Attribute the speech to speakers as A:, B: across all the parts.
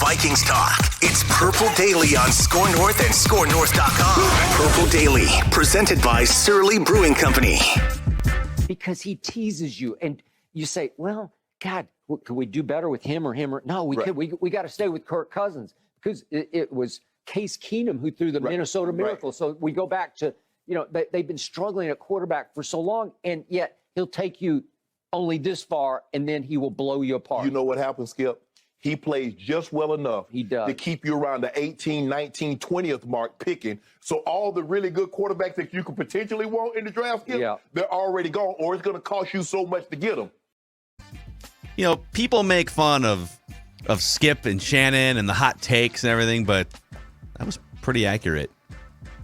A: Vikings talk. It's Purple Daily on Score North and ScoreNorth.com. Purple Daily, presented by Surly Brewing Company.
B: Because he teases you, and you say, well, God, could we do better with him or him? No, we could. We got to stay with Kirk Cousins because it was Case Keenum who threw the Minnesota Miracle. So we go back to, they've been struggling at quarterback for so long, and yet he'll take you only this far, and then he will blow you apart.
C: You know what happens, Skip? He plays just well enough to keep you around the 18, 19, 20th mark picking. So all the really good quarterbacks that you could potentially want in the draft, Skip, they're already gone, or it's going to cost you so much to get them.
D: People make fun of Skip and Shannon and the hot takes and everything, but that was pretty accurate.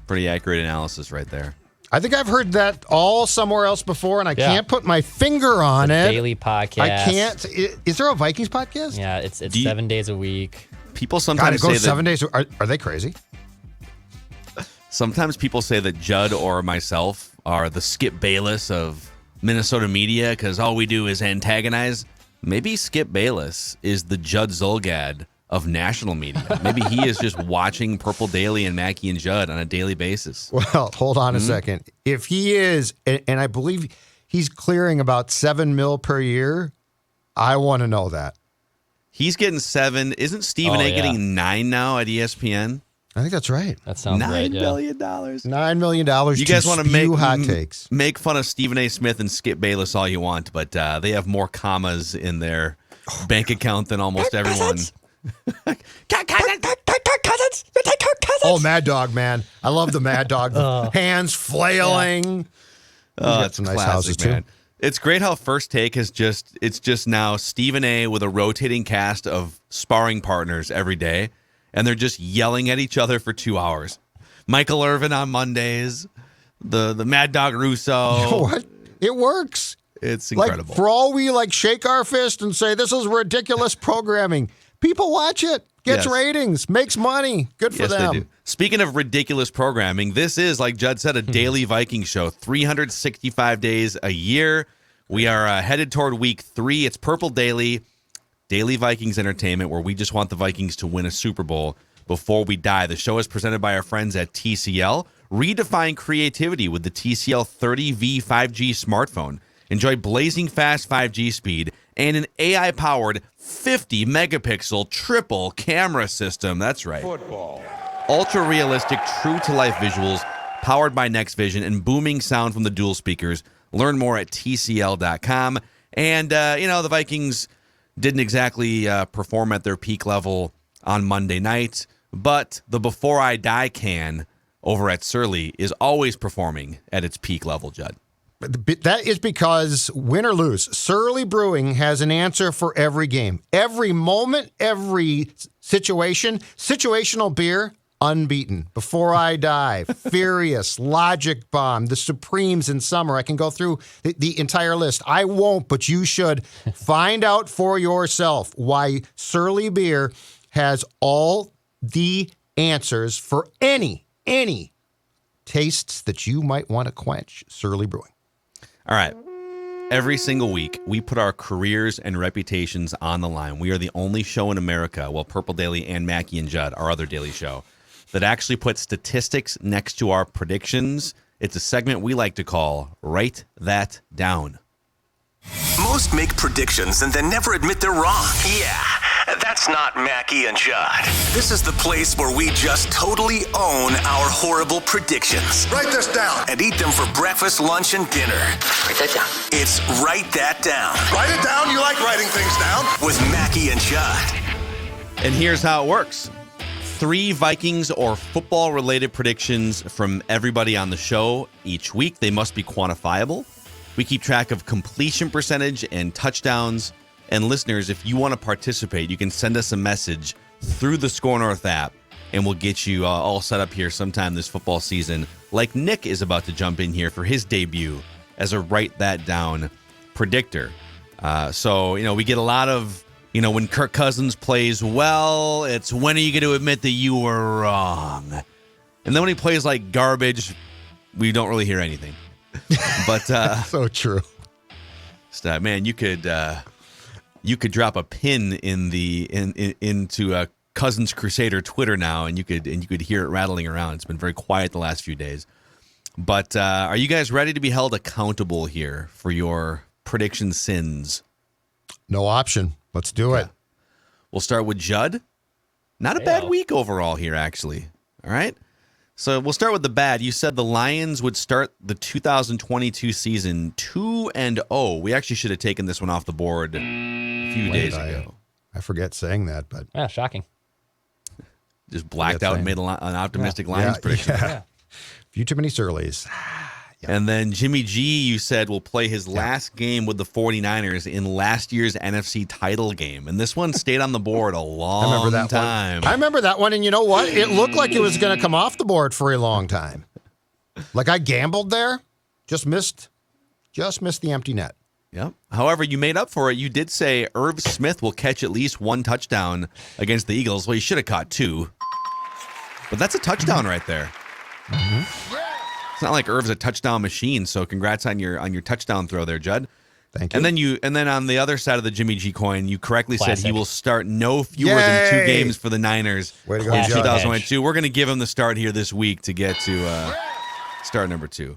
D: Pretty accurate analysis right there.
E: I think I've heard that all somewhere else before, and I can't put my finger on it.
F: Daily podcast.
E: I can't. Is there a Vikings podcast?
F: Yeah, it's 7 days a week.
D: People sometimes
E: say
D: 7
E: days. Are they crazy?
D: Sometimes people say that Judd or myself are the Skip Bayless of Minnesota media because all we do is antagonize. Maybe Skip Bayless is the Judd Zulgad of national media. Maybe he is just watching Purple Daily and Mackie and Judd on a daily basis.
E: Well, hold on a second. If he is, and I believe he's clearing about $7 million per year, I want to know that.
D: He's getting 7. Isn't Stephen A getting 9 now at ESPN?
E: I think that's right.
F: That sounds right.
D: $9 million.
E: $9 million.
D: You guys want to make
E: hot takes?
D: Make fun of Stephen A. Smith and Skip Bayless all you want, but they have more commas in their bank account than almost everyone.
E: Oh, Mad Dog, man. I love the Mad Dog. The hands flailing.
D: Oh, it's
E: some nice
D: classic,
E: houses,
D: man.
E: too.
D: It's great how First Take is just now Stephen A. with a rotating cast of sparring partners every day, and they're just yelling at each other for 2 hours. Michael Irvin on Mondays, the Mad Dog Russo.
E: You know what? It works.
D: It's incredible.
E: Like, for all we shake our fist and say this is ridiculous programming, people watch it, gets ratings, makes money. Good for them.
D: They do. Speaking of ridiculous programming, this is, like Judd said, a daily Vikings show, 365 days a year. We are headed toward week 3. It's Purple Daily Vikings entertainment, where we just want the Vikings to win a Super Bowl before we die. The show is presented by our friends at TCL. Redefine creativity with the TCL 30V 5G smartphone. Enjoy blazing fast 5G speed and an AI-powered 50-megapixel triple camera system. That's right.
C: Football.
D: Ultra-realistic, true-to-life visuals powered by Next Vision and booming sound from the dual speakers. Learn more at TCL.com. And, the Vikings didn't exactly perform at their peak level on Monday night, but the Before I Die can over at Surly is always performing at its peak level, Judd.
E: That is because, win or lose, Surly Brewing has an answer for every game. Every moment, every situation. Situational beer, unbeaten. Before I Die, Furious, Logic Bomb, the Supremes in summer. I can go through the entire list. I won't, but you should. Find out for yourself why Surly Beer has all the answers for any tastes that you might want to quench. Surly Brewing.
D: All right. Every single week, we put our careers and reputations on the line. We are the only show in America, well, Purple Daily and Mackie and Judd, our other daily show, that actually puts statistics next to our predictions. It's a segment we like to call Write That Down.
A: Most make predictions and then never admit they're wrong. Yeah, that's not Mackie and Judd. This is the place where we just totally own our horrible predictions.
G: Write this down.
A: And eat them for breakfast, lunch, and dinner.
G: Write that down.
A: It's Write That Down.
G: Write it down. You like writing things down.
A: With Mackie and Judd.
D: And here's how it works. 3 Vikings or football-related predictions from everybody on the show each week. They must be quantifiable. We keep track of completion percentage and touchdowns. And listeners, if you want to participate, you can send us a message through the Score North app, and we'll get you all set up here sometime this football season, like Nick is about to jump in here for his debut as a Write That Down predictor. So, we get a lot of, when Kirk Cousins plays well, it's when are you going to admit that you were wrong? And then when he plays like garbage, we don't really hear anything. But
E: so true.
D: Man, you could drop a pin into Cousins Crusader Twitter now, and you could hear it rattling around. It's been very quiet the last few days. But are you guys ready to be held accountable here for your prediction sins?
E: No option. Let's do it.
D: We'll start with Judd. Not a bad week overall here, actually. All right. So we'll start with the bad. You said the Lions would start the 2022 season 2-0. We actually should have taken this one off the board a few days ago.
E: I forget saying that, but
F: yeah, shocking.
D: Just blacked out and made an optimistic Lions prediction.
E: Yeah. Few too many Surleys.
D: And then Jimmy G, you said, will play his last game with the 49ers in last year's NFC title game. And this one stayed on the board a long time.
E: I remember that one, and you know what? It looked like it was going to come off the board for a long time. Like I gambled there, just missed the empty net.
D: Yep. However, you made up for it. You did say Irv Smith will catch at least one touchdown against the Eagles. Well, he should have caught 2. But that's a touchdown right there. Mm-hmm. It's not like Irv's a touchdown machine, so congrats on your touchdown throw there, Judd.
E: Thank you.
D: And then on the other side of the Jimmy G coin, you correctly said he will start no fewer than 2 games for the Niners
E: Way to go,
D: in
E: Judd.
D: 2022. We're going to give him the start here this week to get to start number 2.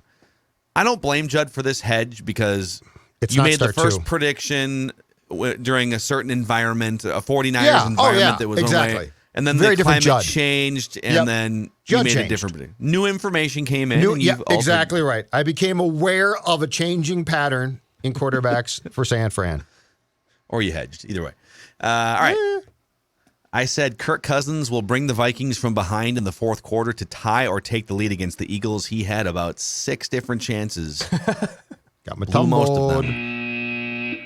D: I don't blame Judd for this hedge because you made the first prediction during a certain environment, a 49ers environment that was
E: exactly.
D: And then
E: Very
D: the climate
E: Judd.
D: changed, and then you made a different prediction. New information came in.
E: Exactly right. I became aware of a changing pattern in quarterbacks for San Fran.
D: Or you hedged. Either way. All right. I said Kirk Cousins will bring the Vikings from behind in the fourth quarter to tie or take the lead against the Eagles. He had about 6 different chances.
E: Got my most of them.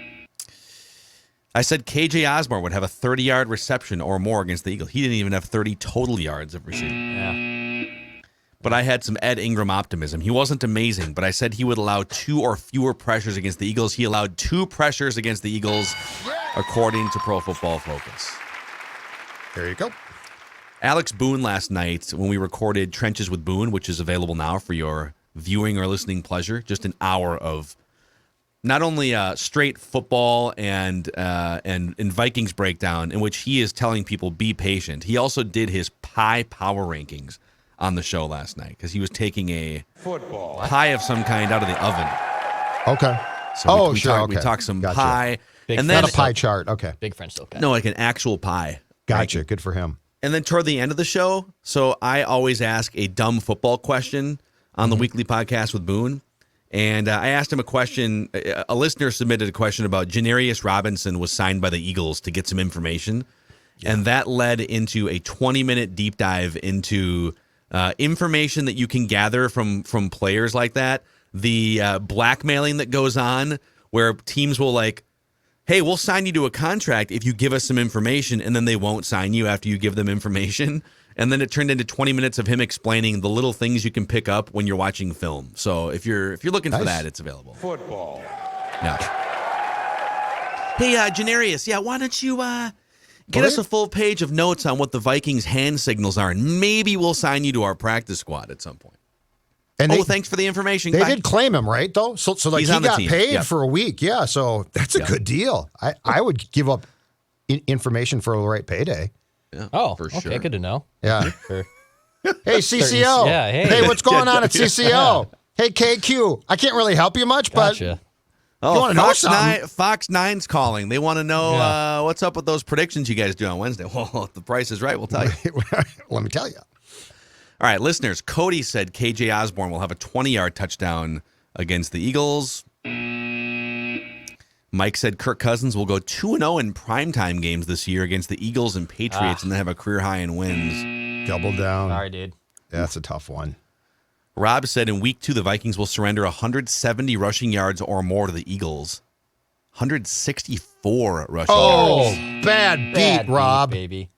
D: I said KJ Osborne would have a 30-yard reception or more against the Eagles. He didn't even have 30 total yards of receiving.
F: Yeah.
D: But I had some Ed Ingram optimism. He wasn't amazing, but I said he would allow 2 or fewer pressures against the Eagles. He allowed 2 pressures against the Eagles, according to Pro Football Focus.
E: There you go.
D: Alex Boone last night, when we recorded Trenches with Boone, which is available now for your viewing or listening pleasure, just an hour of not only straight football and Vikings breakdown in which he is telling people be patient. He also did his pie power rankings on the show last night because he was taking a pie of some kind out of the oven.
E: Okay.
D: So we talked some pie.
E: And then not a pie chart. Okay.
F: Big French toast.
D: No, like an actual pie.
E: Gotcha.
D: Ranking.
E: Good for him.
D: And then toward the end of the show, so I always ask a dumb football question on the weekly podcast with Boone. And I asked him a question. A listener submitted a question about Janarius Robinson was signed by the Eagles to get some information. Yeah. And that led into a 20-minute deep dive into information that you can gather from players like that. The blackmailing that goes on where teams will like, hey, we'll sign you to a contract if you give us some information, and then they won't sign you after you give them information. And then it turned into 20 minutes of him explaining the little things you can pick up when you're watching film. So if you're looking for that, it's available.
C: Football.
D: Yeah. Hey, Janarius, why don't you get us a full page of notes on what the Vikings hand signals are, and maybe we'll sign you to our practice squad at some point. And thanks for the information.
E: They did claim him, right, though? So like he got paid for a week. Yeah, so that's a good deal. I would give up information for the right payday.
D: Yeah,
F: for sure. Okay, good to know.
E: Yeah. Hey, CCO. Hey, what's going on at CCO? Hey, KQ. I can't really help you much, but you want to know something?
D: Fox 9's calling. They want to know what's up with those predictions you guys do on Wednesday. Well, if the price is right, we'll tell you.
E: Let me tell you.
D: All right, listeners, Cody said KJ Osborne will have a 20-yard touchdown against the Eagles. Mike said Kirk Cousins will go 2-0 in primetime games this year against the Eagles and Patriots and then have a career high in wins.
E: Double down.
F: Sorry, dude.
E: Yeah, that's a tough one.
D: Rob said in week 2, the Vikings will surrender 170 rushing yards or more to the Eagles. 164 rushing yards.
E: Oh, bad beat, Rob.
F: Baby.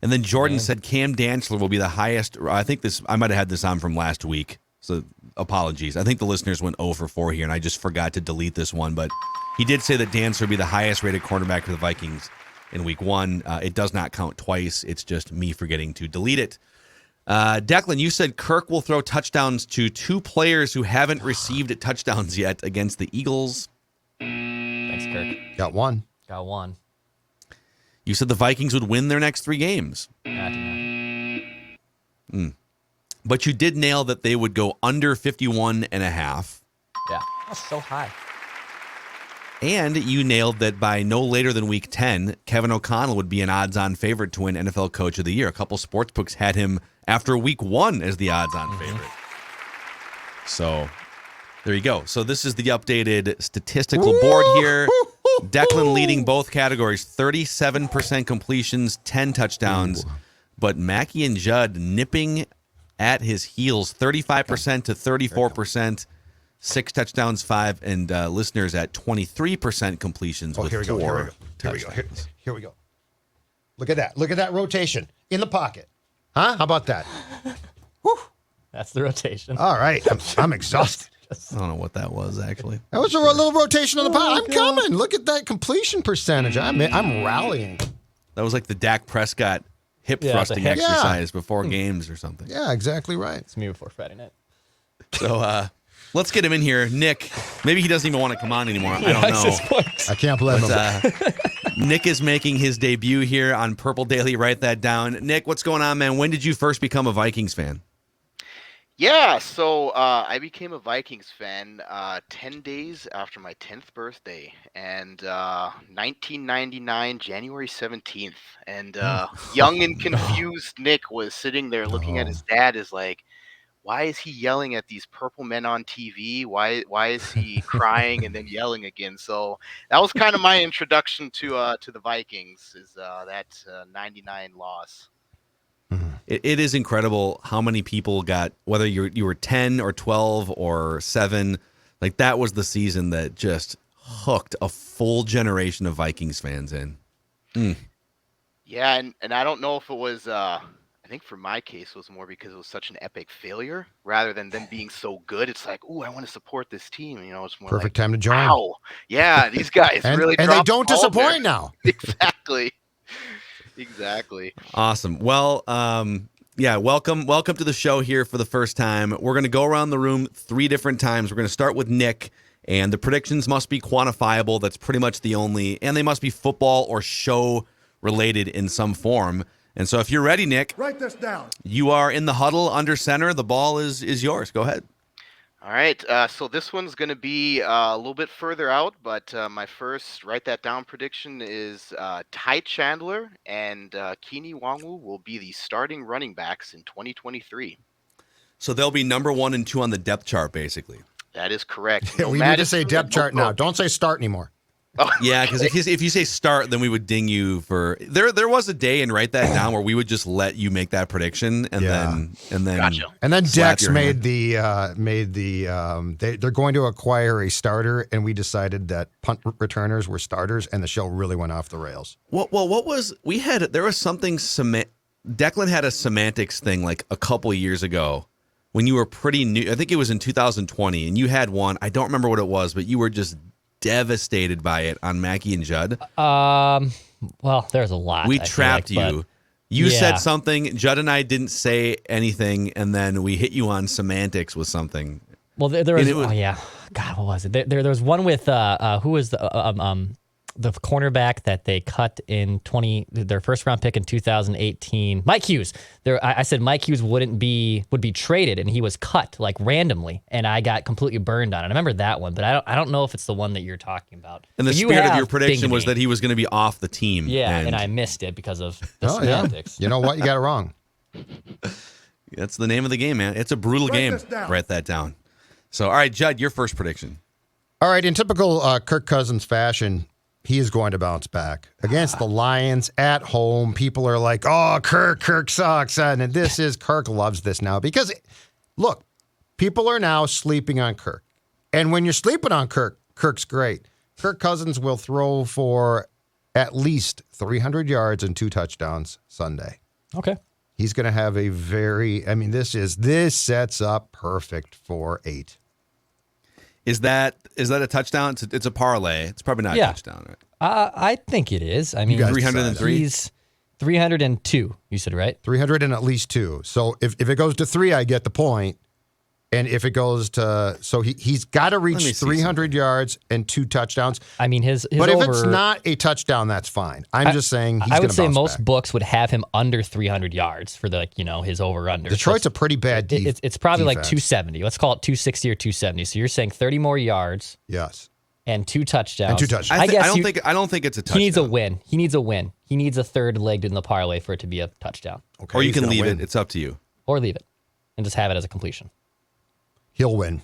D: And then Jordan said Cam Dantzler will be the highest. I think I might have had this on from last week. So apologies. I think the listeners went 0 for 4 here, and I just forgot to delete this one. But he did say that Dantzler would be the highest rated cornerback for the Vikings in week 1. It does not count twice. It's just me forgetting to delete it. Declan, you said Kirk will throw touchdowns to 2 players who haven't received touchdowns yet against the Eagles.
F: Thanks, Kirk.
E: Got one.
F: Got one.
D: You said the Vikings would win their next 3 games. But you did nail that they would go under 51.5.
F: Yeah, that's so high.
D: And you nailed that by no later than week 10, Kevin O'Connell would be an odds-on favorite to win NFL Coach of the Year. A couple sportsbooks had him after week 1 as the odds-on favorite. So there you go. So this is the updated statistical board here. Declan leading both categories, 37% completions, 10 touchdowns. But Mackey and Judd nipping at his heels, 35% to 34%. 6 touchdowns, 5, and listeners at 23% completions with 4 touchdowns.
E: Here we go. Look at that. Look at that rotation in the pocket. Huh? How about that? Whew.
F: That's the rotation.
E: All right. I'm exhausted.
D: I don't know what that was, actually.
E: That was a little rotation on the pocket. I'm coming. Look at that completion percentage. I'm rallying.
D: That was like the Dak Prescott hip thrusting exercise before games or something.
E: Yeah, exactly right.
F: It's me before Friday night.
D: So, let's get him in here. Nick, maybe he doesn't even want to come on anymore. I don't know.
E: I can't blame him.
D: Nick is making his debut here on Purple Daily. Write that down. Nick, what's going on, man? When did you first become a Vikings fan?
H: Yeah, so I became a Vikings fan 10 days after my 10th birthday, and 1999, January 17th. And young and confused Nick was sitting there looking at his dad as like, why is he yelling at these purple men on TV? Why is he crying and then yelling again? So that was kind of my introduction to the Vikings, is that 99 loss.
D: It is incredible how many people got, whether you were 10 or 12 or 7, like that was the season that just hooked a full generation of Vikings fans in.
H: Yeah, and I don't know if it was I think for my case, it was more because it was such an epic failure rather than them being so good. It's like, ooh, I want to support this team. You know, it's more
E: perfect
H: like,
E: time to join.
H: Wow, yeah, these guys really
E: and they don't disappoint now.
H: Exactly.
D: Awesome. Well, welcome to the show here for the first time. We're going to go around the room 3 different times. We're going to start with Nick, and the predictions must be quantifiable. That's pretty much the only, and they must be football or show related in some form. And so if you're ready, Nick,
G: write this down.
D: You are in the huddle under center. The ball is yours. Go ahead.
H: All right. So this one's going to be a little bit further out, but my first write that down prediction is Ty Chandler and Keeney Nwangwu will be the starting running backs in 2023.
D: So they'll be number 1 and 2 on the depth chart, basically.
H: That is correct.
E: We need to say depth chart now. Don't say start anymore.
H: Oh,
D: yeah, because if you say start, then we would ding you for there was a day, and write that down, where we would just let you make that prediction, and then
H: gotcha.
E: And then Dex made they're going to acquire a starter, and we decided that punt returners were starters, and the show really went off the rails.
D: What was there was something Declan had a semantics thing like a couple years ago when you were pretty new. I think it was in 2020, and you had one. I don't remember what it was, but you were just devastated by it on Mackey and Judd.
F: Well, there's a lot.
D: We trapped you. You said something. Judd and I didn't say anything, and then we hit you on semantics with something.
F: Well, there was. God, what was it? There was one with who was the cornerback that they cut in their first round pick in 2018, Mike Hughes. I said Mike Hughes would be traded, and he was cut like randomly, and I got completely burned on it. I remember that one, but I don't know if it's the one that you're talking about.
D: And the spirit of your prediction was that he was going to be off the team.
F: Yeah, and I missed it because of the semantics.
E: You know what? You got it wrong.
D: That's the name of the game, man. It's a brutal game. Write that down. So, all right, Judd, your first prediction.
E: All right, in typical Kirk Cousins fashion, he is going to bounce back against the Lions at home. People are like, oh, Kirk sucks. And Kirk loves this now because, look, people are now sleeping on Kirk. And when you're sleeping on Kirk, Kirk's great. Kirk Cousins will throw for at least 300 yards and 2 touchdowns Sunday.
F: Okay.
E: He's going to have this sets up perfect for 8.
D: Is that a touchdown? It's a parlay. It's probably not a touchdown, right?
F: I think it is. I mean,
D: 303.
F: He's 302. You said right?
E: 300 and at least 2. So if it goes to 3, I get the point. And if it goes to, so he's got to reach 300 yards and 2 touchdowns.
F: I mean, his
E: but if
F: over,
E: it's not a touchdown, that's fine. I'm just saying he's going to
F: I would say most
E: back.
F: books would have him under 300 yards for the his over/under.
E: Detroit's a pretty bad
F: It's probably
E: defense.
F: like 270. Let's call it 260 or 270. So you're saying 30 more yards.
E: Yes.
F: And 2 touchdowns.
D: I don't think it's a touchdown.
F: He needs a win. He needs a third leg in the parlay for it to be a touchdown.
D: Okay, or you can leave it. It's up to you.
F: Or leave it and just have it as a completion.
E: He'll win.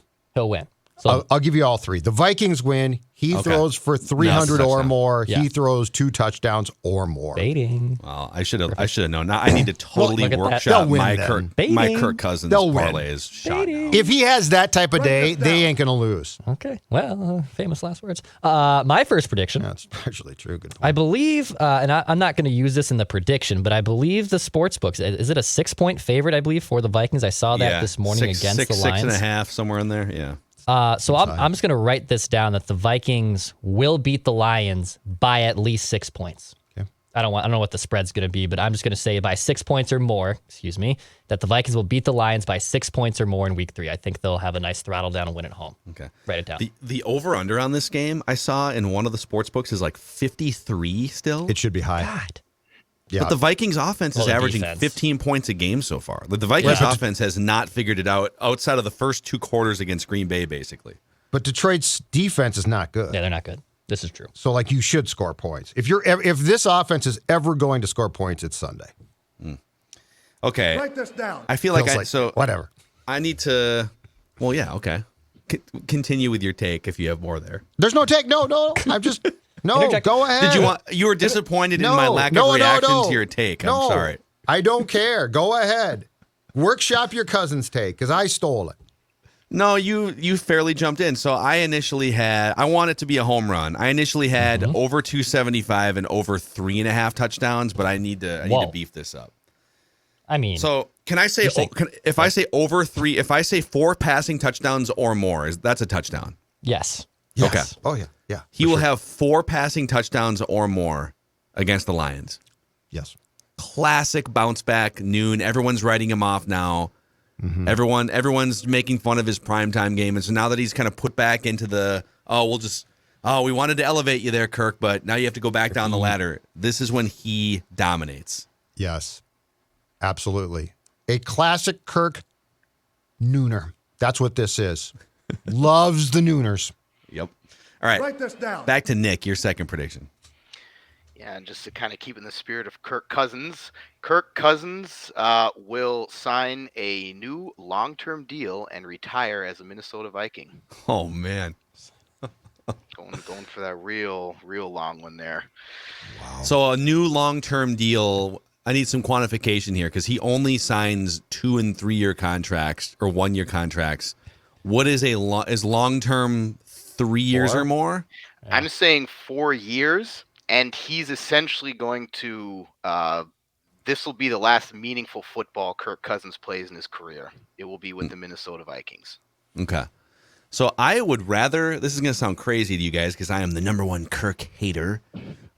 F: So
E: I'll give you all 3. The Vikings win. He throws for 300 or more. Yeah. He throws 2 touchdowns or more.
F: Baiting.
D: Well, I should have known. Now I need to totally workshop my Kirk Cousins parlays. Shot now.
E: If he has that type of day, they ain't going to lose.
F: Okay. Well, famous last words. My first prediction.
E: That's actually true. Good point.
F: I believe, and I'm not going to use this in the prediction, but I believe the sports books, is it a 6-point favorite, I believe, for the Vikings? I saw that this morning against the Lions.
D: 6.5, somewhere in there. Yeah.
F: So I'm just going to write this down that the Vikings will beat the Lions by at least 6 points.
E: Okay.
F: I don't know what the spread's going to be, but I'm just going to say by 6 points or more, that the Vikings will beat the Lions by 6 points or more in week 3. I think they'll have a nice throttle down and win at home.
D: Okay.
F: Write it down.
D: The over-under on this game I saw in one of the sports books is like 53 still.
E: It should be high.
F: God.
E: Yeah.
D: But the Vikings offense is averaging 15 points a game so far. The Vikings offense has not figured it out outside of the first 2 quarters against Green Bay, basically.
E: But Detroit's defense is not good.
F: Yeah, they're not good. This is true.
E: So, you should score points. If this offense is ever going to score points, it's Sunday.
D: Okay.
G: Write this down.
D: I feel like
E: whatever.
D: I need to. Well, yeah. Okay. Continue with your take if you have more there.
E: There's no take. No. I'm just. No, go ahead.
D: You were disappointed in my lack of reaction to your take. I'm sorry.
E: I don't care. Go ahead. Workshop your cousin's take because I stole it.
D: No, you fairly jumped in. So I want it to be a home run. I initially had over 275 and over 3.5 touchdowns, but I need to beef this up.
F: I mean,
D: so can I say if I say over 3, if I say 4 passing touchdowns or more, that's a touchdown?
F: Yes.
D: Okay.
E: Oh yeah. Yeah.
D: He will have 4 passing touchdowns or more against the Lions.
E: Yes.
D: Classic bounce back noon. Everyone's writing him off now. Mm-hmm. Everyone's making fun of his primetime game. And so now that he's kind of put back into the, we wanted to elevate you there, Kirk, but now you have to go back down the ladder. This is when he dominates.
E: Yes. Absolutely. A classic Kirk nooner. That's what this is. Loves the nooners.
D: Yep. All right.
G: Write this down.
D: Back to Nick, your second prediction.
H: Yeah, and just to kind of keep in the spirit of Kirk Cousins, Kirk Cousins will sign a new long-term deal and retire as a Minnesota Viking.
D: Oh, man.
H: Going for that real long one there.
D: Wow. So a new long-term deal. I need some quantification here because he only signs 2- and 3-year contracts or 1-year contracts. What is is long-term 3 years or more?
H: I'm saying 4 years, and he's essentially going to. This will be the last meaningful football Kirk Cousins plays in his career. It will be with the Minnesota Vikings.
D: Okay. So I would rather, this is going to sound crazy to you guys because I am the #1 Kirk hater,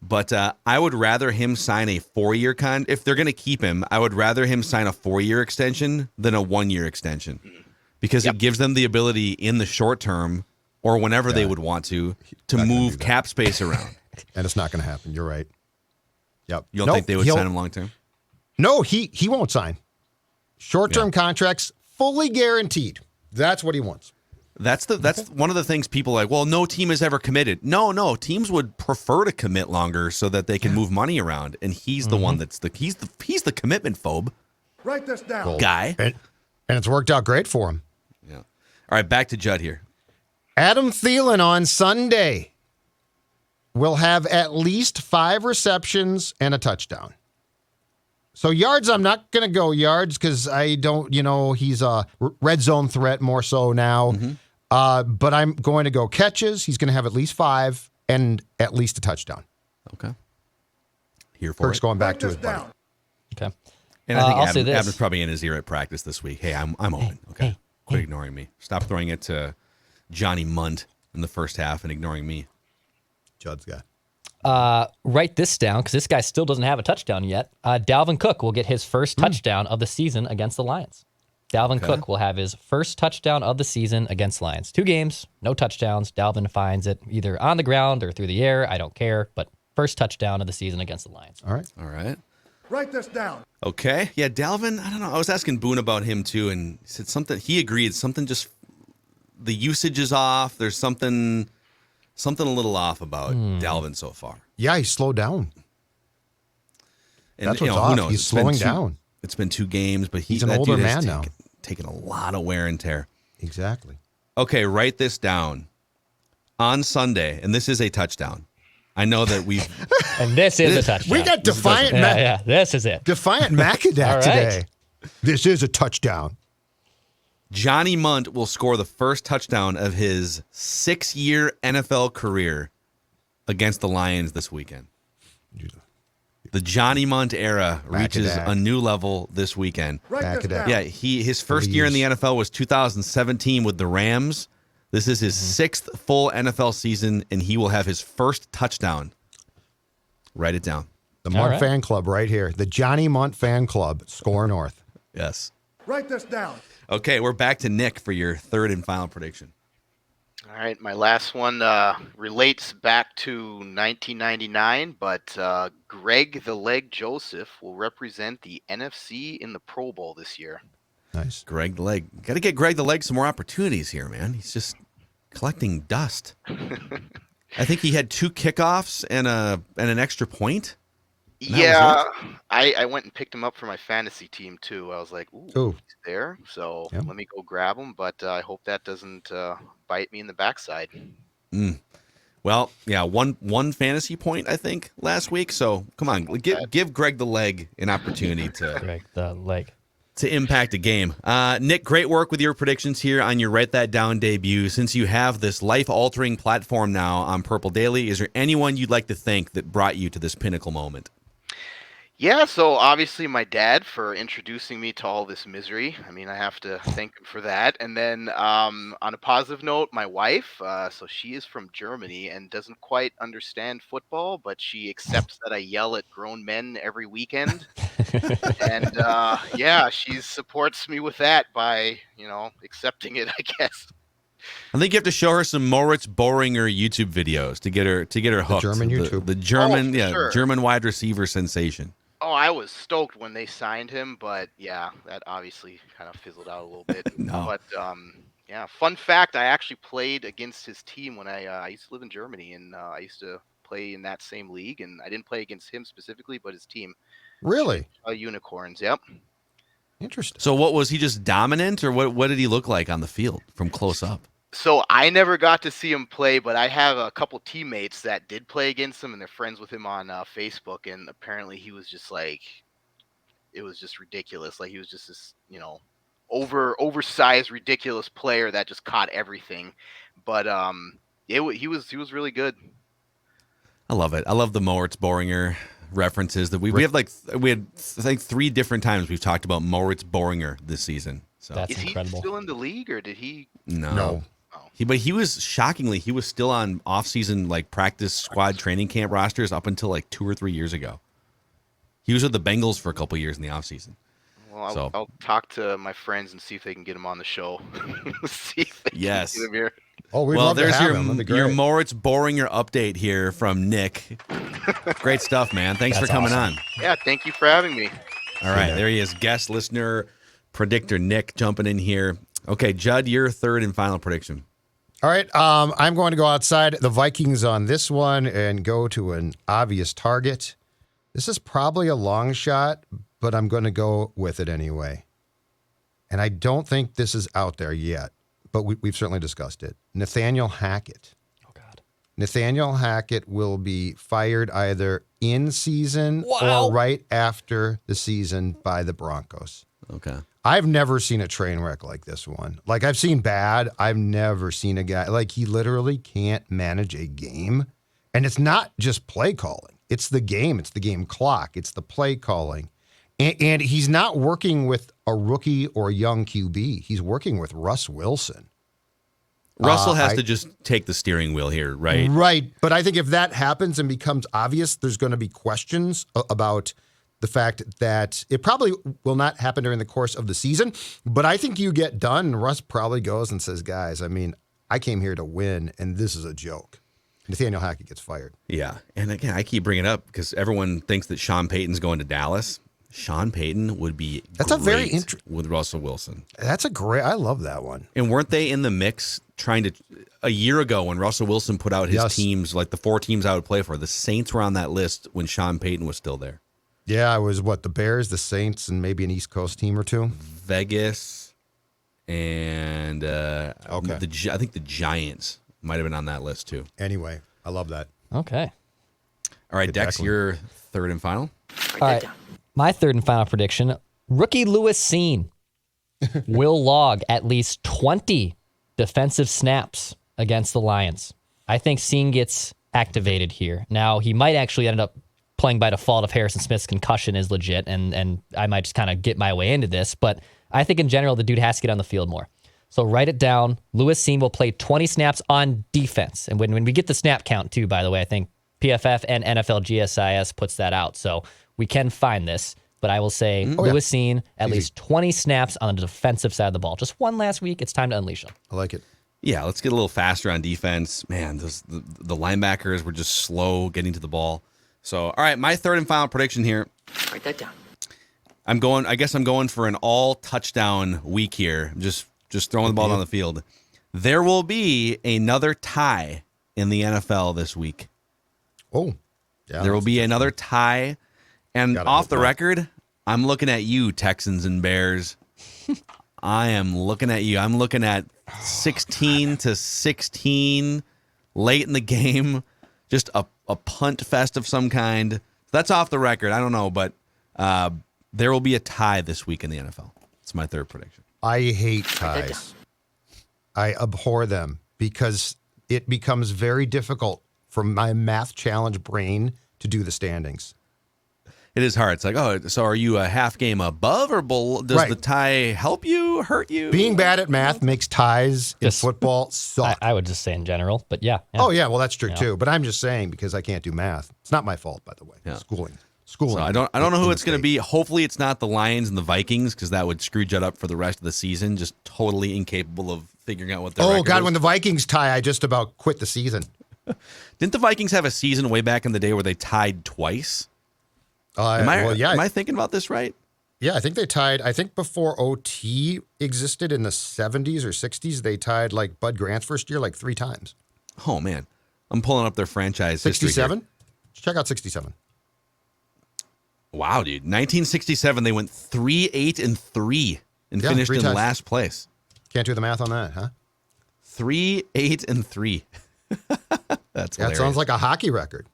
D: but I would rather him sign a 4-year if they're going to keep him, I would rather him sign a 4-year extension than a 1-year extension because it gives them the ability in the short term or whenever they would want to move cap space around.
E: And it's not going to happen. You're right. Yep.
D: You don't think they would sign him long term?
E: No, he won't sign. Short-term contracts, fully guaranteed. That's what he wants.
D: That's one of the things people are like, well, no team has ever committed. No, teams would prefer to commit longer so that they can move money around. And he's the one he's the commitment phobe.
G: Write this down.
D: Guy.
E: And it's worked out great for him.
D: Yeah. All right, back to Judd here.
E: Adam Thielen on Sunday will have at least 5 receptions and a touchdown. So yards, I'm not going to go yards because I don't, he's a red zone threat more so now. But I'm going to go catches. He's going to have at least 5 and at least a touchdown.
D: Okay. Here for
E: Kirk's going back to his buddy.
F: Okay.
D: And I think Adam's probably in his ear at practice this week. Hey, I'm open. Okay. Quit ignoring me. Stop throwing it to Johnny Munt in the first half and ignoring me.
E: Judd's guy.
F: Write this down because this guy still doesn't have a touchdown yet. Dalvin Cook will get his first touchdown of the season against the Lions. Dalvin Cook will have his first touchdown of the season against Lions. 2 games, no touchdowns. Dalvin finds it either on the ground or through the air. I don't care, but first touchdown of the season against the Lions.
E: All
D: right.
G: Write this down.
D: Okay. Yeah, Dalvin, I don't know. I was asking Boone about him too, and he said something. He agreed. Something just, the usage is off. There's something a little off about Dalvin so far.
E: Yeah, he's slowed down.
D: And,
E: that's what's off. Who knows? He's slowing down.
D: It's been 2 games, but
E: he's an older man now.
D: Taking a lot of wear and tear.
E: Exactly.
D: Okay, write this down. On Sunday, and this is a touchdown. I know that we've...
F: and this is a touchdown.
E: We got Defiant Mac.
F: Yeah, this is it.
E: Defiant Macadac today. This is a touchdown.
D: Johnny Munt will score the first touchdown of his 6-year NFL career against the Lions this weekend. The Johnny Munt era reaches a new level this weekend. Yeah, his first year in the NFL was 2017 with the Rams. This is his 6th full NFL season, and he will have his first touchdown. Write it down.
E: The Munt fan club right here. The Johnny Munt fan club. Score North.
D: Yes.
G: Write this down.
D: Okay, we're back to Nick for your third and final prediction.
H: All right, my last one relates back to 1999, but Greg the Leg Joseph will represent the NFC in the Pro Bowl this year.
E: Nice.
D: Greg the Leg. Got to get Greg the Leg some more opportunities here, man. He's just collecting dust. I think he had 2 kickoffs and an extra point.
H: Yeah, I went and picked him up for my fantasy team, too. I was like, ooh, he's there, so let me go grab him, but I hope that doesn't bite me in the backside.
D: Well, yeah, one fantasy point, I think, last week, so come on, give Greg the Leg an opportunity to...
F: Greg the Leg.
D: To impact a game. Nick, great work with your predictions here on your Write That Down debut. Since you have this life-altering platform now on Purple Daily, is there anyone you'd like to thank that brought you to this pinnacle moment?
H: Yeah, so obviously my dad for introducing me to all this misery. I mean, I have to thank him for that. And then on a positive note, my wife, so she is from Germany and doesn't quite understand football, but she accepts that I yell at grown men every weekend. And yeah, she supports me with that by, accepting it, I guess.
D: I think you have to show her some Moritz Boehringer YouTube videos to get her hooked.
E: The German YouTube.
D: The German, German wide receiver sensation.
H: Oh, I was stoked when they signed him, but yeah, that obviously kind of fizzled out a little bit.
D: No.
H: But yeah, fun fact, I actually played against his team when I used to live in Germany, and I used to play in that same league, and I didn't play against him specifically, but his team.
E: Really?
H: Unicorns, yep.
E: Interesting.
D: So what, was he just dominant, or what did he look like on the field from close up?
H: So I never got to see him play, but I have a couple teammates that did play against him, and they're friends with him on Facebook. And apparently, he was just like, it was just ridiculous. Like he was just this, oversized, ridiculous player that just caught everything. But he was really good.
D: I love it. I love the Moritz Boehringer references that we had I think 3 different times we've talked about Moritz Boehringer this season. So
F: that's incredible.
H: Is he still in the league, or did he?
D: No. He was shockingly, he was still on off-season practice squad training camp rosters up until 2 or 3 years ago. He was with the Bengals for a couple years in the off-season.
H: Well, I'll talk to my friends and see if they can get him on the show. See if they can get him here.
E: Oh, we'd love to have him.
D: Your Moritz Boehringer update here from Nick. Great stuff, man. Thanks for coming on.
H: Yeah, thank you for having me.
D: All right, there he is, guest listener, predictor Nick jumping in here. Okay, Judd, your third and final prediction.
E: All right, I'm going to go outside the Vikings on this one and go to an obvious target. This is probably a long shot, but I'm going to go with it anyway. And I don't think this is out there yet, but we've certainly discussed it. Nathaniel Hackett.
F: Oh, God.
E: Nathaniel Hackett will be fired either in season or right after the season by the Broncos.
D: Okay.
E: I've never seen a train wreck like this one. I've seen bad. I've never seen a guy, he literally can't manage a game. And it's not just play calling. It's the game. It's the game clock. It's the play calling. And he's not working with a rookie or a young QB. He's working with Russ Wilson.
D: Russell has to just take the steering wheel here, right?
E: Right. But I think if that happens and becomes obvious, there's going to be questions about the fact that it probably will not happen during the course of the season, but I think you get done, and Russ probably goes and says, guys, I mean, I came here to win, and this is a joke. Nathaniel Hackett gets fired.
D: Yeah, and again, I keep bringing it up because everyone thinks that Sean Payton's going to Dallas. Sean Payton would be with Russell Wilson.
E: I love that one.
D: And weren't they in the mix a year ago when Russell Wilson put out his teams, like the 4 teams I would play for, the Saints were on that list when Sean Payton was still there.
E: Yeah, it was the Bears, the Saints, and maybe an East Coast team or two?
D: Vegas, and I think the Giants might have been on that list too.
E: Anyway, I love that.
F: Okay.
D: All right, Dex, your third and final.
F: All right. My third and final prediction, rookie Lewis Cine will log at least 20 defensive snaps against the Lions. I think Cine gets activated here. Now, he might actually end up playing by default if Harrison Smith's concussion is legit, and I might just kind of get my way into this, but I think in general the dude has to get on the field more. So write it down. Lewis Cine will play 20 snaps on defense. And when we get the snap count too, by the way, I think PFF and NFL GSIS puts that out. So we can find this, but I will say Lewis Cine at least 20 snaps on the defensive side of the ball. Just one last week. It's time to unleash him.
E: I like it.
D: Yeah, let's get a little faster on defense. Man, the linebackers were just slow getting to the ball. So, all right, my third and final prediction here.
I: Write that down.
D: I'm going for an all touchdown week here. I'm just throwing the ball down the field. There will be another tie in the NFL this week.
E: Oh, yeah.
D: There will be another tie. And off the record, I'm looking at you, Texans and Bears. I am looking at you. I'm looking at 16-16 late in the game. Just a punt fest of some kind. That's off the record. I don't know, but there will be a tie this week in the NFL. It's my third prediction.
E: I hate ties. I abhor them because it becomes very difficult for my math challenge brain to do the standings.
D: It is hard. It's like, oh, so are you a half game above or below? Does the tie help you, hurt you?
E: Being bad at math makes ties in football suck.
F: I would just say in general, but yeah.
E: Oh, yeah, well, that's true, too. But I'm just saying because I can't do math. It's not my fault, by the way. Yeah. Schooling.
D: So I don't know who it's going to be. Hopefully it's not the Lions and the Vikings because that would screw Judd up for the rest of the season. Just totally incapable of figuring out what their record is.
E: When the Vikings tie, I just about quit the season.
D: Didn't the Vikings have a season way back in the day where they tied twice? Am I thinking about this right?
E: Yeah, I think they tied. I think before OT existed in the 70s or 60s, they tied like Bud Grant's first year like 3 times.
D: Oh, man. I'm pulling up their franchise
E: 67? Check out 67.
D: Wow, dude. 1967, they went 3-8-3 and finished in last place.
E: Can't do the math on that, huh?
D: 3-8-3. That's hilarious.
E: That sounds like a hockey record.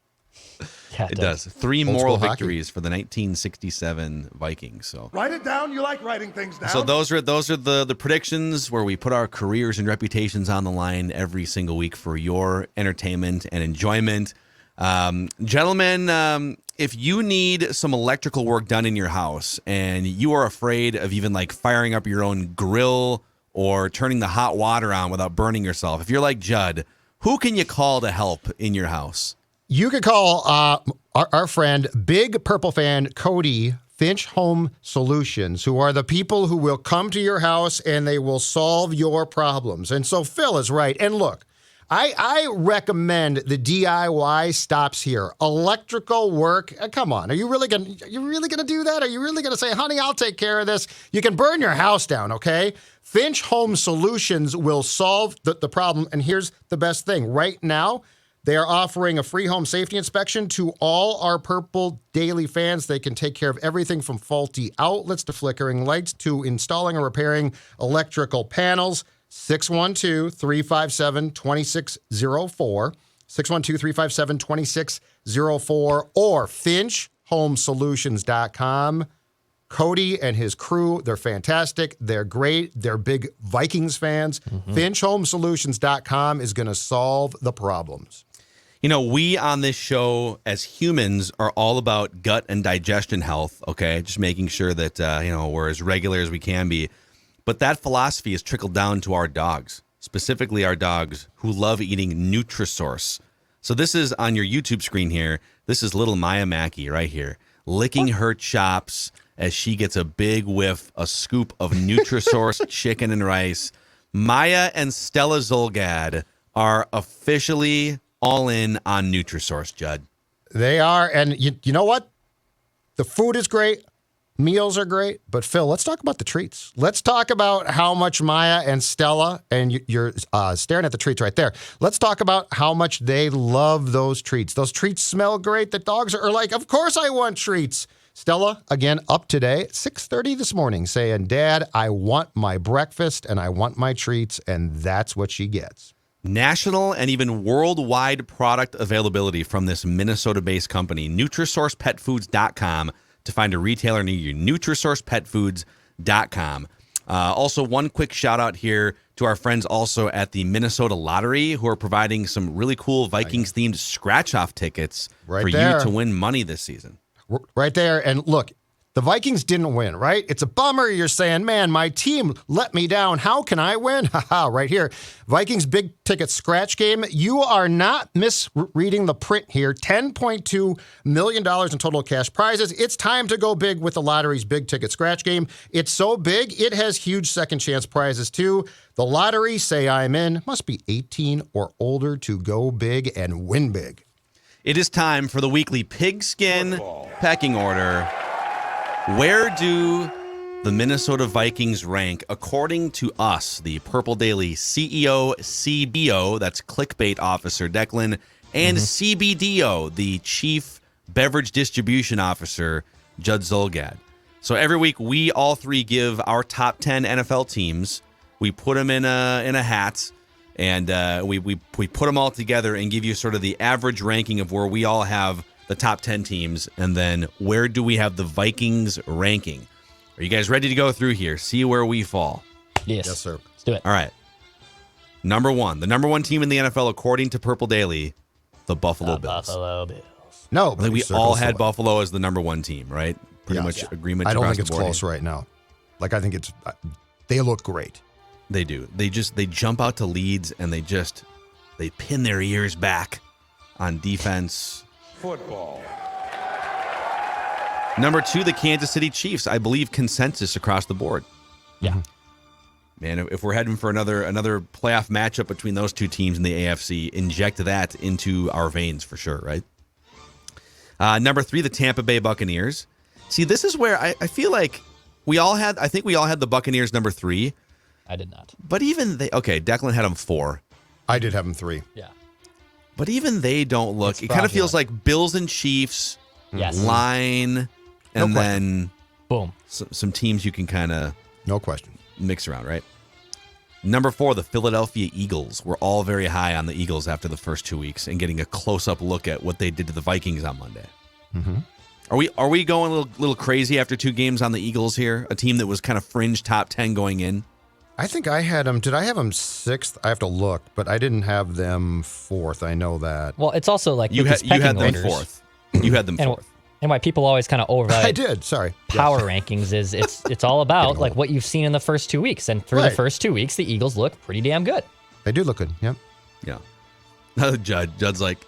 F: Yeah,
D: it does. 3 moral victories for the 1967 Vikings. So
G: write it down. You like writing things down.
D: So those are the predictions where we put our careers and reputations on the line every single week for your entertainment and enjoyment. Gentlemen, if you need some electrical work done in your house and you are afraid of even like firing up your own grill or turning the hot water on without burning yourself, if you're like Judd, who can you call to help in your house?
E: You could call our friend, big purple fan, Cody, Finch Home Solutions, who are the people who will come to your house and they will solve your problems. And so Phil is right. And look, I recommend the DIY stops here. Electrical work. Come on. Are you really gonna do that? Are you really gonna say, honey, I'll take care of this? You can burn your house down, okay? Finch Home Solutions will solve the problem. And here's the best thing. Right now, they are offering a free home safety inspection to all our Purple Daily fans. They can take care of everything from faulty outlets to flickering lights to installing or repairing electrical panels. 612-357-2604. 612-357-2604 or finchhomesolutions.com. Cody and his crew, they're fantastic. They're great. They're big Vikings fans. Finchhomesolutions.com is going to solve the problems.
D: You know, we on this show as humans are all about gut and digestion health, okay? Just making sure that, we're as regular as we can be. But that philosophy has trickled down to our dogs, specifically our dogs who love eating Nutrisource. So this is on your YouTube screen here. This is little Maya Mackey right here. licking her chops as she gets a big a scoop of Nutrisource chicken and rice. Maya and Stella Zolgad are officially all in on Nutrisource, Judd.
E: They are, and you know what? The food is great. Meals are great, but Phil, let's talk about the treats. Let's talk about how much Maya and Stella, and you're staring at the treats right there. Let's talk about how much they love those treats. Those treats smell great. The dogs are like, of course I want treats. Stella, again, up today, 6:30 this morning, saying, Dad, I want my breakfast and I want my treats, and that's what she gets.
D: National and even worldwide product availability from this Minnesota-based company, NutrisourcePetFoods.com. to find a retailer near you, NutrisourcePetFoods.com. Also, one quick shout out here to our friends also at the Minnesota Lottery, who are providing some really cool Vikings-themed scratch-off tickets for you to win money this season.
E: Right there. And look, the Vikings didn't win, right? It's a bummer. You're saying, man, my team let me down. How can I win? Haha, right here. Vikings big ticket scratch game. You are not misreading the print here. $10.2 million in total cash prizes. It's time to go big with the lottery's big ticket scratch game. It's so big, it has huge second chance prizes too. The lottery, say I'm in, must be 18 or older to go big and win big.
D: It is time for the weekly pigskin pecking order. Where do the Minnesota Vikings rank according to us, the Purple Daily CEO, CBO, that's clickbait officer Declan, and CBDO, the Chief Beverage Distribution Officer, Judd Zolgad. So every week we all three give our top 10 NFL teams. We put them in a hat, and we put them all together and give you sort of the average ranking of where we all have the top 10 teams, and then where do we have the Vikings ranking? Are you guys ready to go through here? See where we fall?
F: Yes,
E: sir.
F: Let's do it.
D: All right. Number one. The number one team in the NFL, according to Purple Daily, the Buffalo Bills.
F: Buffalo Bills.
E: No,
D: I think we all had Buffalo as the number one team, right? Pretty much agreement.
E: I don't think it's
D: board
E: close right now. Like, I think they look great.
D: They do. They jump out to leads, and they pin their ears back on defense.
G: Football.
D: Number two, the Kansas City Chiefs. I believe consensus across the board.
F: Yeah.
D: Man, if we're heading for another playoff matchup between those two teams in the AFC, inject that into our veins for sure, right? Number three, the Tampa Bay Buccaneers. See, this is where I feel like I think we all had the Buccaneers number three.
F: I did not.
D: But even Declan had them 4.
E: I did have them 3.
F: Yeah.
D: But even they don't look. It kind of feels like Bills and Chiefs, line, and then
F: boom,
D: some teams you can kind of mix around, right? Number 4, the Philadelphia Eagles. We're all very high on the Eagles after the first 2 weeks and getting a close-up look at what they did to the Vikings on Monday.
E: Mm-hmm.
D: Are we going a little crazy after 2 games on the Eagles here? A team that was kind of fringe top 10 going in.
E: I think I had them. Did I have them 6th? I have to look, but I didn't have them 4th. I know that.
F: Well, it's also like
D: you had them
F: orders,
D: 4th. You had them 4th.
F: And why people always kind of override.
E: I did. Sorry.
F: Power rankings is it's all about like what you've seen in the first 2 weeks, and through the first 2 weeks, the Eagles look pretty damn good.
E: They do look good. Yep.
D: Yeah. Judd's like,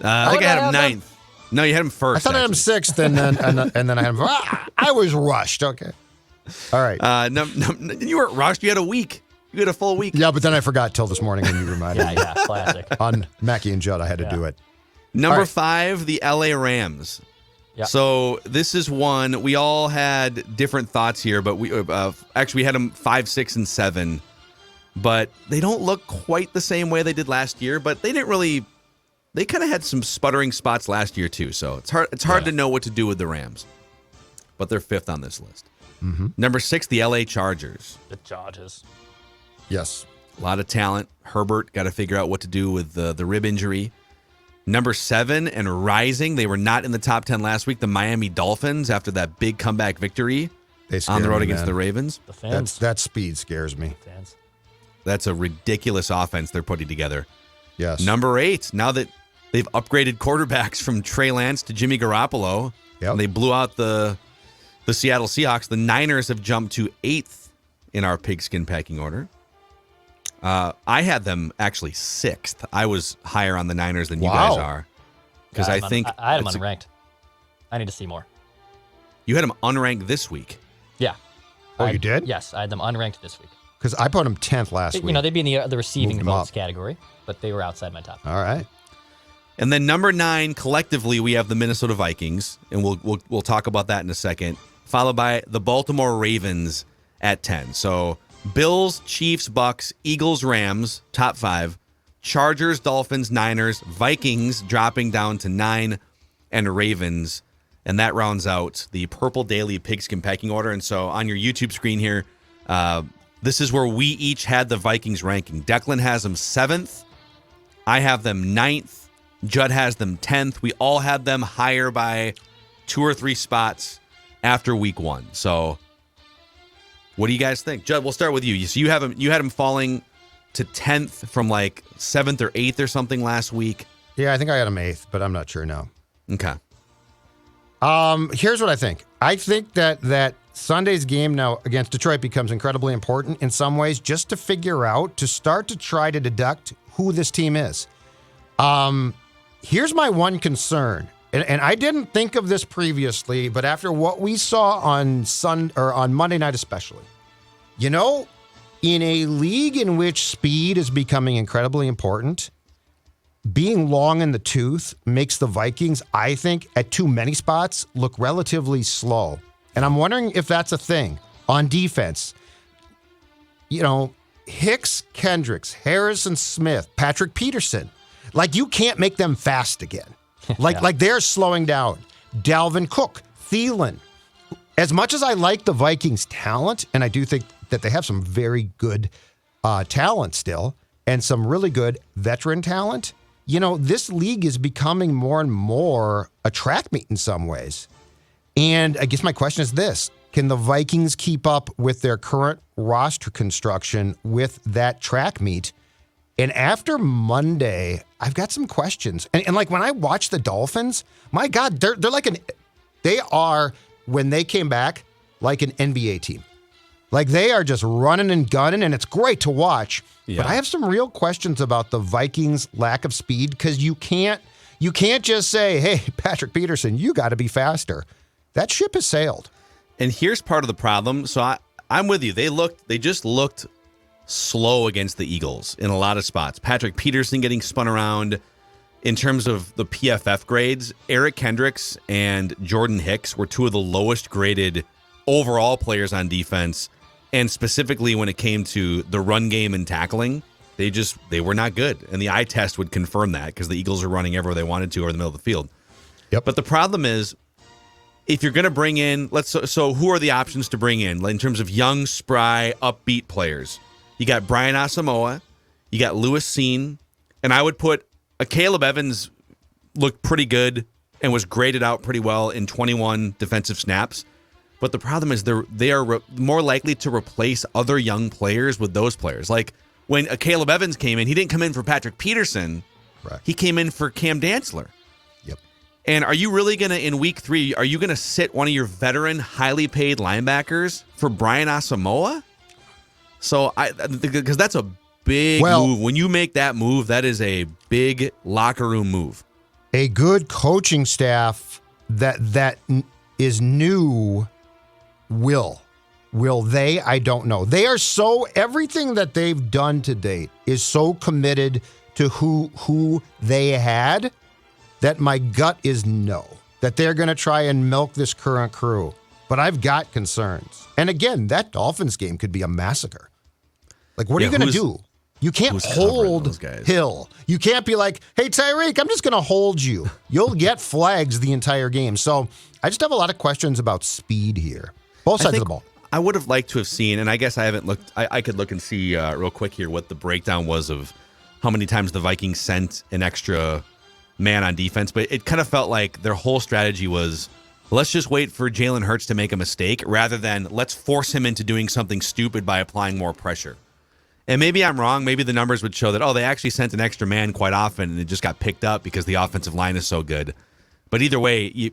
D: I think I had him 9th. No, you had him 1st.
E: I thought I had him 6th, and then I had him. I was rushed. Okay. All right.
D: No, you weren't rushed. You had a week. You had a full week.
E: Yeah, but then I forgot till this morning, and you reminded me.
F: Yeah, classic.
E: On Mackie and Judd, I had to do it.
D: Number 5, the LA Rams. Yeah. So this is one we all had different thoughts here, but we actually had them 5, 6, and 7. But they don't look quite the same way they did last year. But they didn't really. They kind of had some sputtering spots last year too. So it's hard to know what to do with the Rams. But they're 5th on this list.
E: Mm-hmm.
D: Number 6, the LA Chargers.
F: The Chargers.
E: Yes.
D: A lot of talent. Herbert got to figure out what to do with the rib injury. Number 7 and rising. They were not in the top 10 last week. The Miami Dolphins after that big comeback victory on the road against the Ravens.
F: The fans.
E: That speed scares me.
F: Fans.
D: That's a ridiculous offense they're putting together.
E: Yes.
D: Number 8. Now that they've upgraded quarterbacks from Trey Lance to Jimmy Garoppolo, and they blew out the Seattle Seahawks, the Niners have jumped to 8th in our pigskin packing order. I had them actually 6th. I was higher on the Niners than you guys are. Because I think
F: I had them unranked. I need to see more.
D: You had them unranked this week.
F: Yeah.
E: You did?
F: Yes, I had them unranked this week.
E: Because I put them 10th last week.
F: You know, they'd be in the receiving
E: Moved them
F: votes
E: up.
F: category, but they were outside my top.
E: All right.
D: And then number 9, collectively, we have the Minnesota Vikings, and we'll talk about that in a second, followed by the Baltimore Ravens at 10. So Bills, Chiefs, Bucks, Eagles, Rams, top 5. Chargers, Dolphins, Niners, Vikings dropping down to 9, and Ravens. And that rounds out the Purple Daily Pigskin pecking order. And so on your YouTube screen here, this is where we each had the Vikings ranking. Declan has them 7th. I have them 9th. Judd has them 10th. We all had them higher by 2 or 3 spots after week 1. So what do you guys think? Judd, we'll start with you. So you had them falling to 10th from like 7th or 8th or something last week.
E: Yeah, I think I had them 8th, but I'm not sure now.
D: Okay.
E: Here's what I think. I think that Sunday's game now against Detroit becomes incredibly important in some ways, just to figure out, to start to try to deduct who this team is. Here's my one concern, and I didn't think of this previously, but after what we saw on Monday night especially, you know, in a league in which speed is becoming incredibly important, being long in the tooth makes the Vikings, I think, at too many spots look relatively slow. And I'm wondering if that's a thing on defense. You know, Hicks, Kendricks, Harrison Smith, Patrick Peterson. Like, you can't make them fast again. Like they're slowing down. Dalvin Cook, Thielen. As much as I like the Vikings' talent, and I do think that they have some very good talent still, and some really good veteran talent, you know, this league is becoming more and more a track meet in some ways. And I guess my question is this: can the Vikings keep up with their current roster construction with that track meet? And after Monday, I've got some questions. And like when I watch the Dolphins, my God, they're like they are, when they came back, like an NBA team. Like they are just running and gunning, and it's great to watch. Yeah. But I have some real questions about the Vikings' lack of speed, because you can't just say, hey, Patrick Peterson, you got to be faster. That ship has sailed.
D: And here's part of the problem. So I'm with you. They just looked slow against the Eagles in a lot of spots. Patrick Peterson getting spun around. In terms of the PFF grades, Eric Kendricks and Jordan Hicks were 2 of the lowest graded overall players on defense. And specifically when it came to the run game and tackling, they were not good. And the eye test would confirm that, because the Eagles are running everywhere they wanted to or in the middle of the field.
E: Yep.
D: But the problem is, if you're going to bring in, so who are the options to bring in terms of young, spry, upbeat players? You got Brian Asamoah, you got Lewis Seen, and I would put Caleb Evans looked pretty good and was graded out pretty well in 21 defensive snaps. But the problem is they are more likely to replace other young players with those players. Like when Caleb Evans came in, he didn't come in for Patrick Peterson.
E: Correct.
D: He came in for Cam Dantzler.
E: Yep.
D: And are you really going to, in week 3, are you going to sit one of your veteran, highly paid linebackers for Brian Asamoah? So because that's a big move. When you make that move, that is a big locker room move.
E: A good coaching staff that is new will they? I don't know. They are everything that they've done to date is so committed to who they had that my gut is no. That they're going to try and milk this current crew. But I've got concerns. And again, that Dolphins game could be a massacre. Like, what are you going to do? You can't hold Hill. You can't be like, hey, Tyreek, I'm just going to hold you. You'll get flags the entire game. So I just have a lot of questions about speed here. Both sides of the ball.
D: I would have liked to have seen, and I guess I haven't looked, I could look and see real quick here what the breakdown was of how many times the Vikings sent an extra man on defense. But it kind of felt like their whole strategy was, let's just wait for Jalen Hurts to make a mistake rather than let's force him into doing something stupid by applying more pressure. And maybe I'm wrong. Maybe the numbers would show that, they actually sent an extra man quite often and it just got picked up because the offensive line is so good. But either way,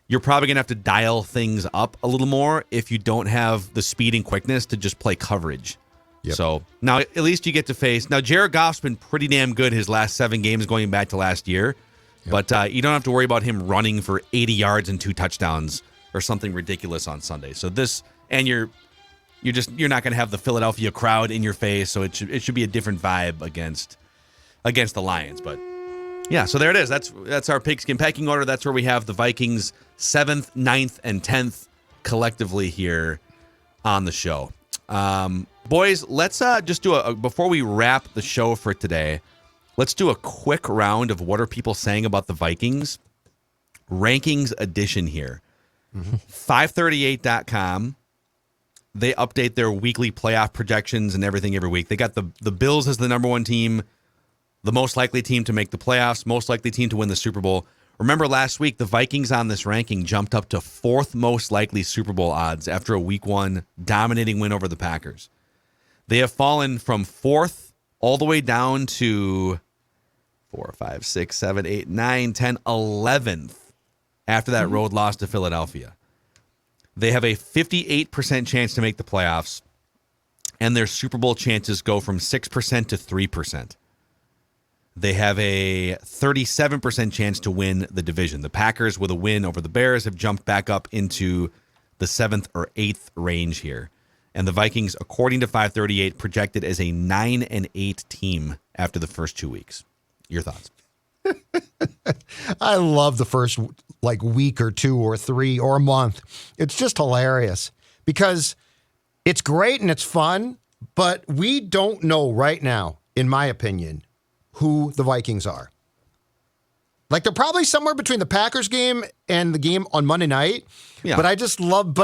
D: you're probably going to have to dial things up a little more if you don't have the speed and quickness to just play coverage. Yep. So now at least you get to face. Now, Jared Goff's been pretty damn good his last 7 games going back to last year. Yep. But you don't have to worry about him running for 80 yards and 2 touchdowns or something ridiculous on Sunday. So this, and you're not going to have the Philadelphia crowd in your face, so it should be a different vibe against the Lions. But yeah, so there it is. That's our pigskin pecking order. That's where we have the Vikings 7th, 9th, and 10th collectively here on the show. Boys, let's just do before we wrap the show for today, let's do a quick round of what are people saying about the Vikings. Rankings edition here. 538.com. They update their weekly playoff projections and everything every week. They got the Bills as the number one team, the most likely team to make the playoffs, most likely team to win the Super Bowl. Remember last week, the Vikings on this ranking jumped up to 4th most likely Super Bowl odds after a Week 1 dominating win over the Packers. They have fallen from 4th all the way down to 4, 5, 6, 7, 8, 9, 10, 11th after that road loss to Philadelphia. They have a 58% chance to make the playoffs, and their Super Bowl chances go from 6% to 3%. They have a 37% chance to win the division. The Packers, with a win over the Bears, have jumped back up into the 7th or 8th range here. And the Vikings, according to 538, projected as a 9-8 team after the first 2 weeks. Your thoughts?
E: I love the first week or 2 or 3 or a month. It's just hilarious because it's great and it's fun, but we don't know right now, in my opinion, who the Vikings are. They're probably somewhere between the Packers game and the game on Monday night. Yeah. But I just love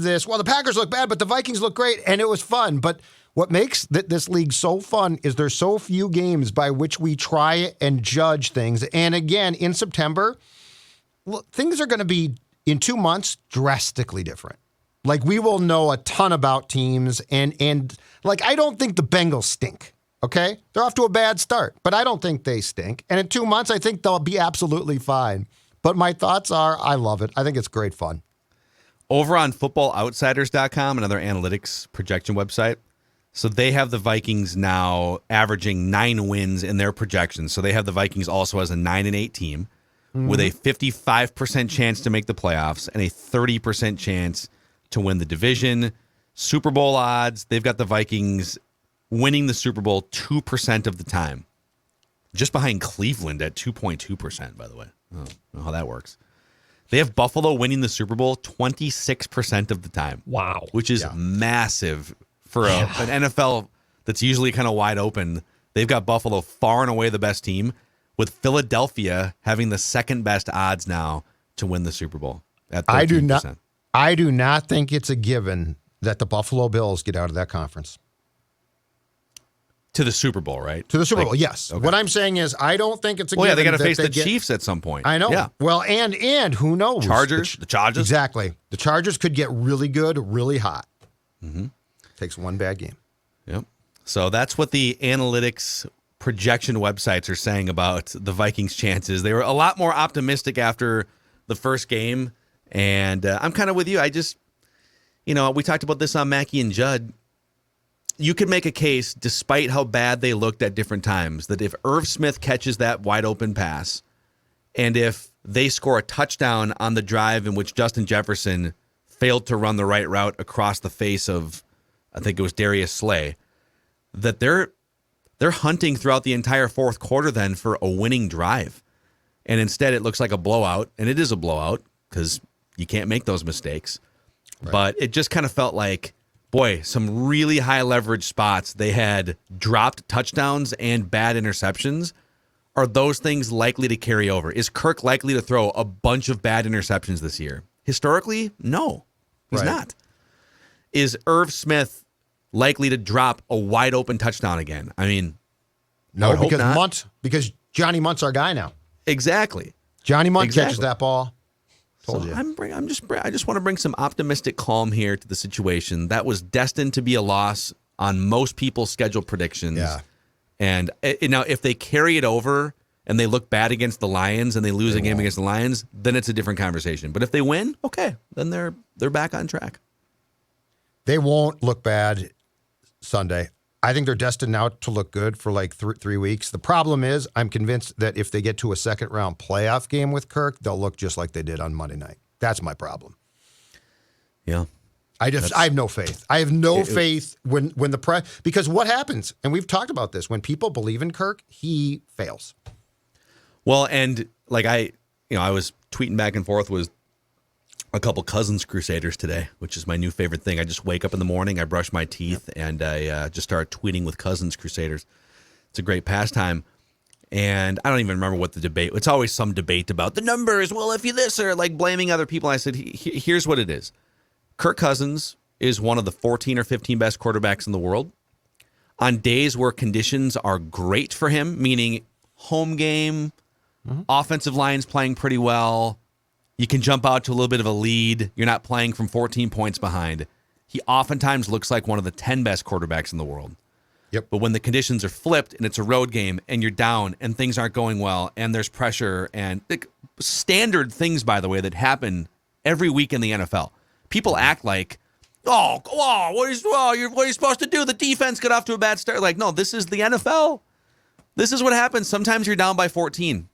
E: this. Well, the Packers look bad, but the Vikings look great, and it was fun. But what makes this league so fun is there's so few games by which we try and judge things. And again, in September, things are going to be, in 2 months, drastically different. We will know a ton about teams, and I don't think the Bengals stink. Okay? They're off to a bad start, but I don't think they stink. And in 2 months, I think they'll be absolutely fine. But my thoughts are, I love it. I think it's great fun.
D: Over on footballoutsiders.com, another analytics projection website, so they have the Vikings now averaging 9 wins in their projections. So they have the Vikings also as a 9-8 team with a 55% chance to make the playoffs and a 30% chance to win the division. Super Bowl odds, they've got the Vikings winning the Super Bowl 2% of the time. Just behind Cleveland at 2.2%, by the way. I don't know how that works. They have Buffalo winning the Super Bowl 26% of the time.
F: Wow.
D: Which is massive for an NFL that's usually kind of wide open. They've got Buffalo far and away the best team, with Philadelphia having the second best odds now to win the Super Bowl at 13%.
E: I do not think it's a given that the Buffalo Bills get out of that conference.
D: To the Super Bowl, right?
E: To the Super Bowl, yes. Okay. What I'm saying is, I don't think it's a given.
D: Yeah, they got to face the Chiefs at some point.
E: I know. Yeah. Well, and who knows?
D: The Chargers?
E: Exactly. The Chargers could get really good, really hot. Mm-hmm. Takes one bad game.
D: Yep. So that's what the analytics projection websites are saying about the Vikings' chances. They were a lot more optimistic after the first game, and I'm kind of with you. I just, we talked about this on Mackey and Judd. You could make a case, despite how bad they looked at different times, that if Irv Smith catches that wide open pass, and if they score a touchdown on the drive in which Justin Jefferson failed to run the right route across the face of, I think it was Darius Slay, that they're hunting throughout the entire fourth quarter then for a winning drive. And instead it looks like a blowout, and it is a blowout because you can't make those mistakes. Right. But it just kind of felt like, boy, some really high leverage spots. They had dropped touchdowns and bad interceptions. Are those things likely to carry over? Is Kirk likely to throw a bunch of bad interceptions this year? Historically, no, he's not. Is Irv Smith likely to drop a wide open touchdown again? I mean,
E: no, because Johnny Munt's our guy now.
D: Exactly.
E: Johnny Munt catches that ball.
D: So I just want to bring some optimistic calm here to the situation. That was destined to be a loss on most people's schedule predictions. Yeah. And now if they carry it over and they look bad against the Lions and they lose a game against the Lions, then it's a different conversation. But if they win, okay, then they're back on track.
E: They won't look bad Sunday. I think they're destined now to look good for 3 weeks. The problem is, I'm convinced that if they get to a second-round playoff game with Kirk, they'll look just like they did on Monday night. That's my problem.
D: Yeah.
E: I have no faith. I have no faith when the because what happens, and we've talked about this, when people believe in Kirk, he fails.
D: Well, and like I was tweeting back and forth with a couple Cousins Crusaders today, which is my new favorite thing. I just wake up in the morning, I brush my teeth, and I just start tweeting with Cousins Crusaders. It's a great pastime. And I don't even remember what the debate. It's always some debate about the numbers. Well, if you this or like blaming other people. I said, here's what it is. Kirk Cousins is one of the 14 or 15 best quarterbacks in the world. On days where conditions are great for him, meaning home game, offensive line's playing pretty well, you can jump out to a little bit of a lead, you're not playing from 14 points behind, he oftentimes looks like one of the 10 best quarterbacks in the world.
E: Yep.
D: But when the conditions are flipped and it's a road game and you're down and things aren't going well and there's pressure and standard things, by the way, that happen every week in the NFL. People act like, what are you supposed to do? The defense got off to a bad start. Like, no, this is the NFL. This is what happens. Sometimes you're down by 14.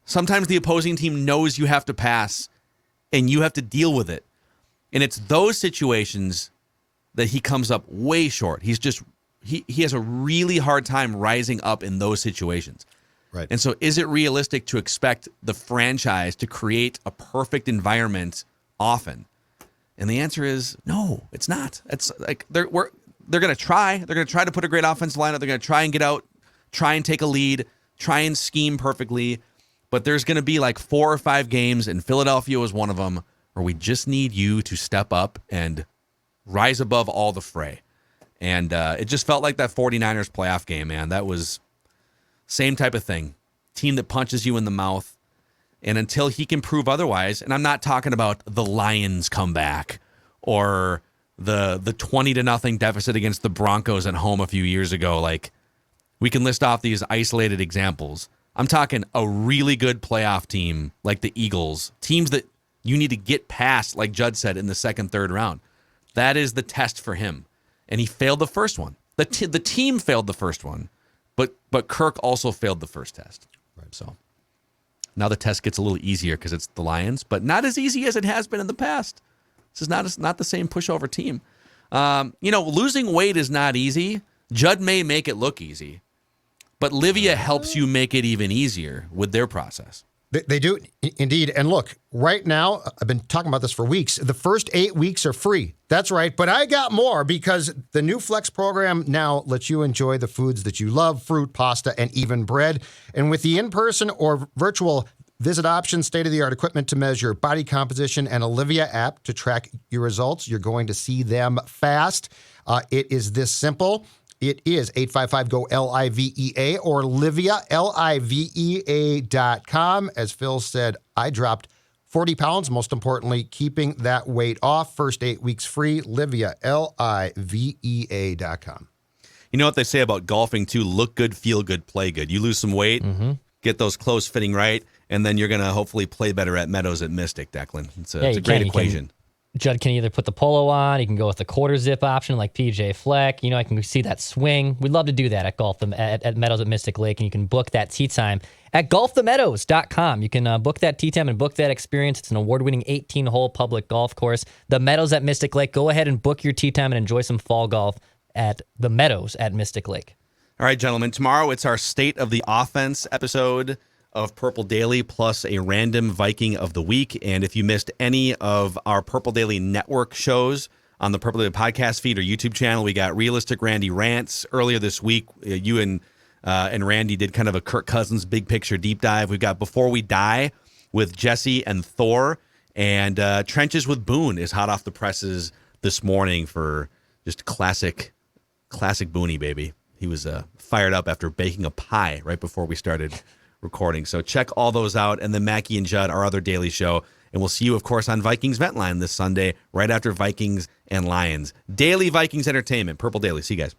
D: Sometimes the opposing team knows you have to pass and you have to deal with it. And it's those situations that he comes up way short. He's just, he has a really hard time rising up in those situations.
E: Right.
D: And so is it realistic to expect the franchise to create a perfect environment often? And the answer is no, it's not. It's like they're going to try. They're going to try to put a great offensive lineup. They're going to try and get out, try and take a lead, try and scheme perfectly. But there's going to be like 4 or 5 games, and Philadelphia was one of them, where we just need you to step up and rise above all the fray. And it just felt like that 49ers playoff game, man. That was same type of thing. Team that punches you in the mouth. And until he can prove otherwise, and I'm not talking about the Lions comeback or the 20-0 deficit against the Broncos at home a few years ago. Like, we can list off these isolated examples. I'm talking a really good playoff team like the Eagles, teams that you need to get past, like Judd said, in the second, third round. That is the test for him. And he failed the first one. The team failed the first one, but Kirk also failed the first test. Right. So now the test gets a little easier because it's the Lions, but not as easy as it has been in the past. This is not the same pushover team. Losing weight is not easy. Judd may make it look easy, but Livia helps you make it even easier with their process.
E: They do, indeed. And look, right now, I've been talking about this for weeks. The first 8 weeks are free. That's right. But I got more because the new Flex program now lets you enjoy the foods that you love, fruit, pasta, and even bread. And with the in-person or virtual visit options, state-of-the-art equipment to measure body composition, and Olivia app to track your results, you're going to see them fast. It is this simple. It is 855-GO-LIVEA or Livia, LIVEA.com. As Phil said, I dropped 40 pounds, most importantly, keeping that weight off. First 8 weeks free, Livia, LIVEA.com.
D: You know what they say about golfing, too? Look good, feel good, play good. You lose some weight, get those clothes fitting right, and then you're going to hopefully play better at Meadows at Mystic, Declan. It's a great equation.
F: Judd can either put the polo on, he can go with the quarter zip option like PJ Fleck. I can see that swing. We'd love to do that at Meadows at Mystic Lake, and you can book that tee time at golfthemeadows.com. You can book that tee time and book that experience. It's an award-winning 18-hole public golf course. The Meadows at Mystic Lake. Go ahead and book your tee time and enjoy some fall golf at the Meadows at Mystic Lake.
D: All right, gentlemen. Tomorrow it's our State of the Offense episode of Purple Daily, plus a random Viking of the week. And if you missed any of our Purple Daily Network shows on the Purple Daily podcast feed or YouTube channel, we got Realistic Randy Rants earlier this week. You and Randy did kind of a Kirk Cousins big picture deep dive. We've got Before We Die with Jesse and Thor, and Trenches with Boone is hot off the presses this morning for just classic Booney, baby. He was fired up after baking a pie right before we started recording. So check all those out. And then Mackie and Judd, our other daily show. And we'll see you, of course, on Vikings Vent Line this Sunday, right after Vikings and Lions. Daily Vikings entertainment. Purple Daily. See you guys.